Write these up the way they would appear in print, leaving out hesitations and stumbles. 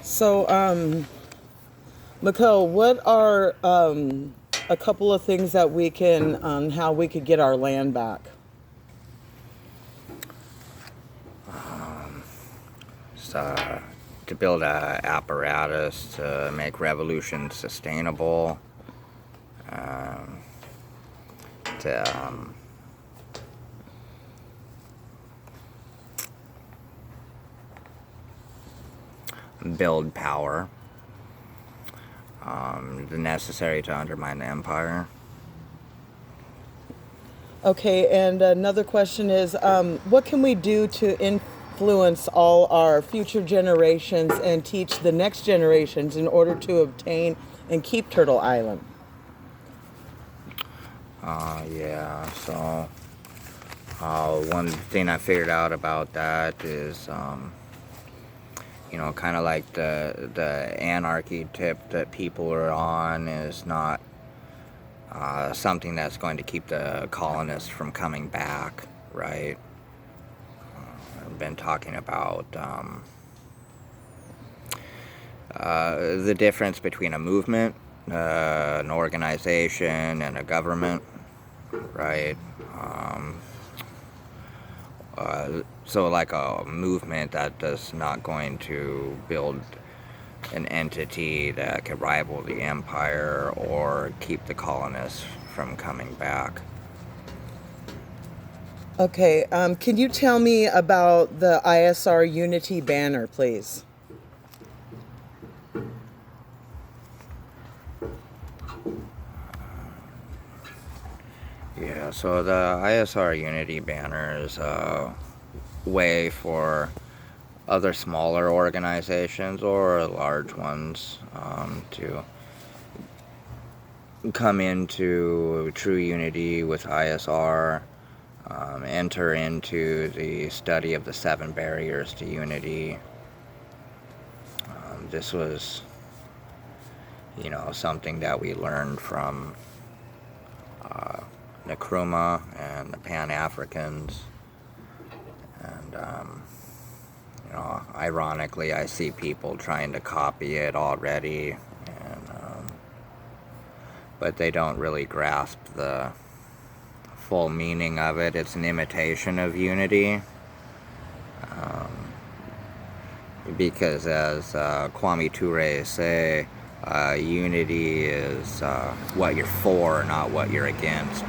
So, Mikkel, what are a couple of things that we can, how we could get our land back? So, to build a apparatus to make revolution sustainable, um, to build power, the necessary to undermine the empire. Okay, and another question is, what can we do to influence all our future generations and teach the next generations in order to obtain and keep Turtle Island? Yeah, so one thing I figured out about that is, kind of like the anarchy tip that people are on is not something that's going to keep the colonists from coming back, right? I've been talking about the difference between a movement, an organization, and a government, right? So like a movement that is not going to build an entity that could rival the empire or keep the colonists from coming back. Okay, can you tell me about the ISR Unity banner, please? Yeah, so the ISR Unity banner is a way for other smaller organizations or large ones to come into true unity with ISR, enter into the study of the 7 barriers to unity. This was, something that we learned from Nkrumah and the Pan-Africans. And, ironically, I see people trying to copy it already, but they don't really grasp the full meaning of it. It's an imitation of unity. Because as Kwame Ture say, unity is what you're for, not what you're against.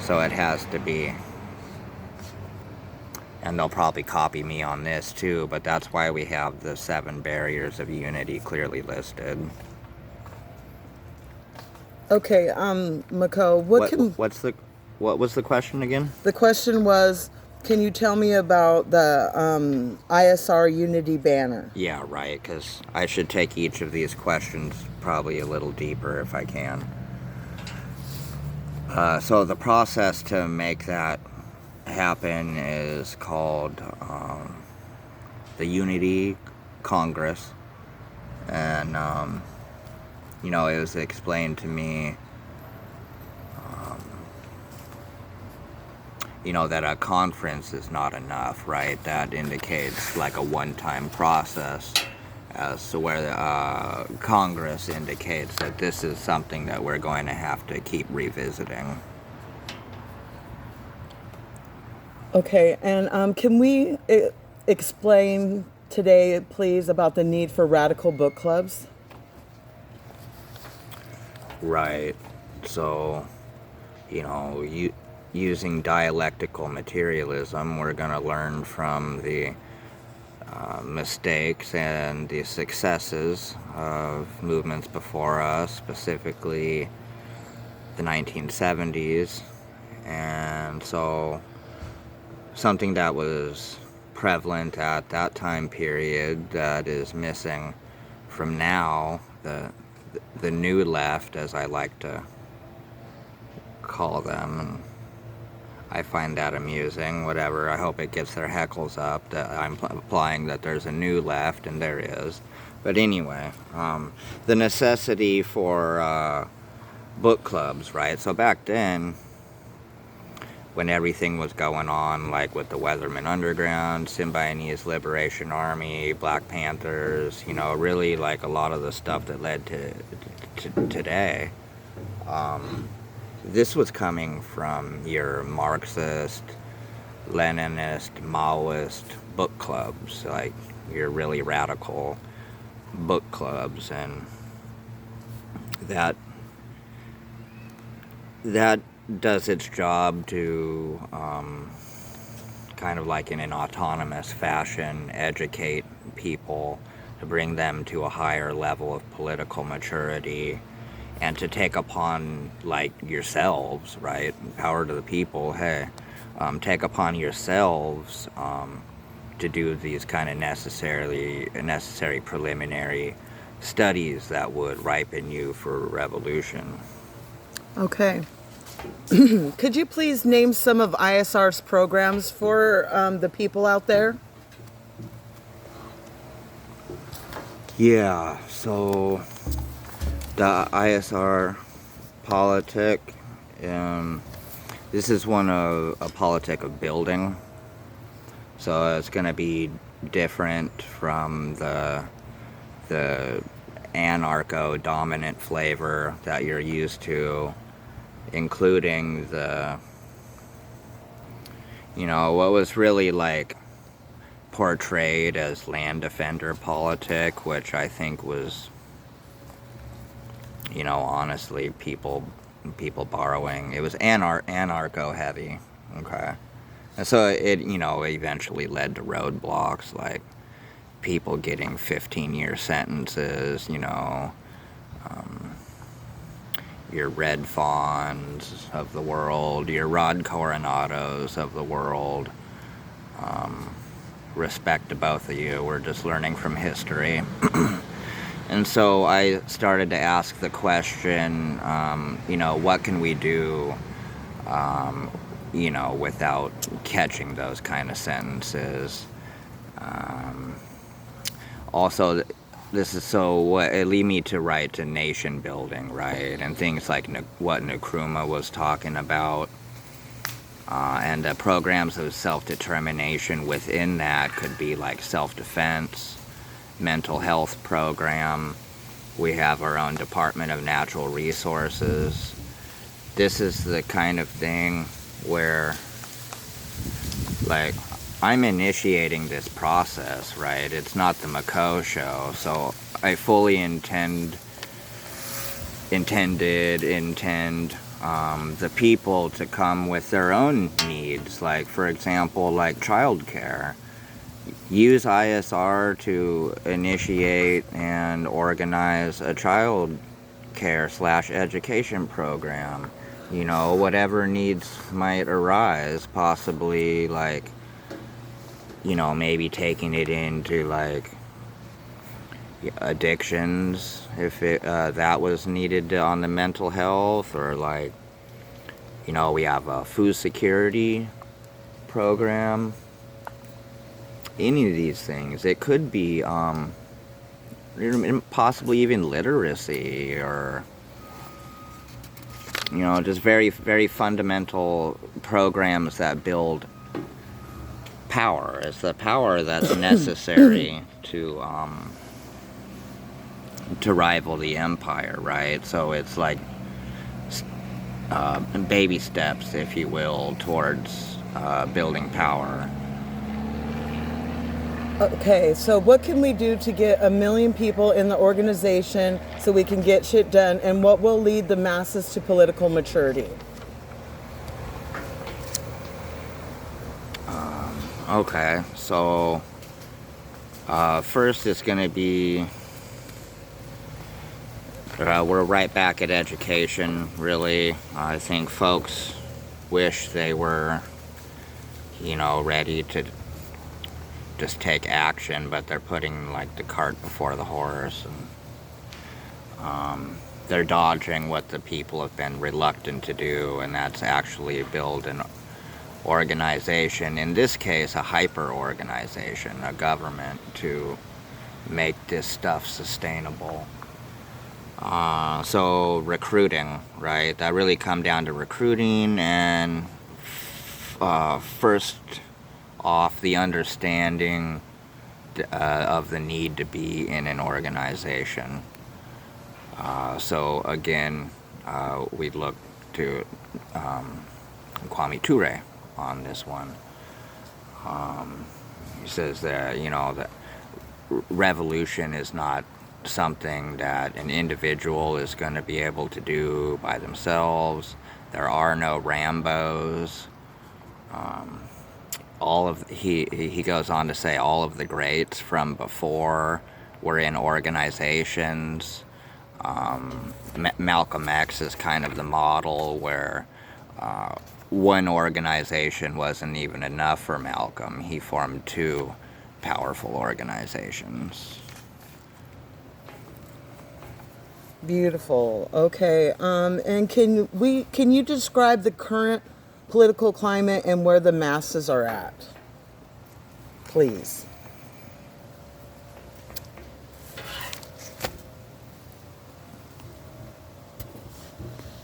So it has to be. And they'll probably copy me on this too, but that's why we have the 7 barriers of unity clearly listed. Okay, Mako, what was the question again? the question was, can you tell me about the ISR Unity banner? Yeah, right, because I should take each of these questions probably a little deeper if I can. So the process to make that happen is called the Unity Congress. And, it was explained to me, that a conference is not enough, right? That indicates like a one-time process, as to where Congress indicates that this is something that we're going to have to keep revisiting. Okay, and can we explain today, please, about the need for radical book clubs? Right. So, using dialectical materialism, we're going to learn from the mistakes and the successes of movements before us, specifically the 1970s. And so something that was prevalent at that time period that is missing from now, the new left, as I like to call them, and I find that amusing. Whatever, I hope it gets their heckles up that I'm implying that there's a new left, and there is. But anyway, the necessity for book clubs, right? So back then, when everything was going on, like with the Weatherman Underground, Symbionese Liberation Army, Black Panthers, you know, really like a lot of the stuff that led to today. This was coming from your Marxist, Leninist, Maoist book clubs, like your really radical book clubs, and that that does its job to kind of like in an autonomous fashion educate people, to bring them to a higher level of political maturity, and to take upon like yourselves, right, power to the people, hey, take upon yourselves to do these kind of necessary preliminary studies that would ripen you for revolution. Okay. Could you please name some of ISR's programs for the people out there? Yeah, so the ISR politic, this is one of a politic of building, so it's going to be different from the anarcho-dominant flavor that you're used to, including the, you know, what was really like portrayed as land defender politic, which I think was, you know, honestly, people borrowing. It was anarcho heavy, okay? And so it, you know, eventually led to roadblocks, like people getting 15-year sentences, you know, your Red Fawns of the world, your Rod Coronados of the world. Respect to both of you. We're just learning from history. And so I started to ask the question, you know, what can we do, you know, without catching those kind of sentences? Also, this is so what it lead me to write to nation building, right? And things like what Nkrumah was talking about. And the programs of self-determination within that could be like self-defense, mental health program. We have our own Department of Natural Resources. This is the kind of thing where, like, I'm initiating this process, right? It's not the McCo show, so I fully intend the people to come with their own needs, like, for example, like childcare. Use ISR to initiate and organize a child care / education program. You know, whatever needs might arise, possibly like, you know, maybe taking it into like addictions if that was needed on the mental health, or like, you know, we have a food security program. Any of these things. It could be possibly even literacy, or, you know, just very, very fundamental programs that build power. It's the power that's necessary to rival the empire, right? So it's like baby steps, if you will, towards building power. Okay, so what can we do to get 1 million people in the organization so we can get shit done, and what will lead the masses to political maturity? Okay, so first it's going to be, we're right back at education, really. I think folks wish they were, you know, ready to just take action, but they're putting like the cart before the horse, and they're dodging what the people have been reluctant to do, and that's actually build an organization, in this case a hyper organization, a government, to make this stuff sustainable. So recruiting, right? That really come down to recruiting and First off, the understanding of the need to be in an organization. So again, we look to Kwame Ture on this one. He says that, that revolution is not something that an individual is going to be able to do by themselves. There are no Rambos. He goes on to say all of the greats from before were in organizations. Malcolm X is kind of the model where one organization wasn't even enough for Malcolm. He formed two powerful organizations. Beautiful. Okay. And can you describe the current political climate and where the masses are at, please?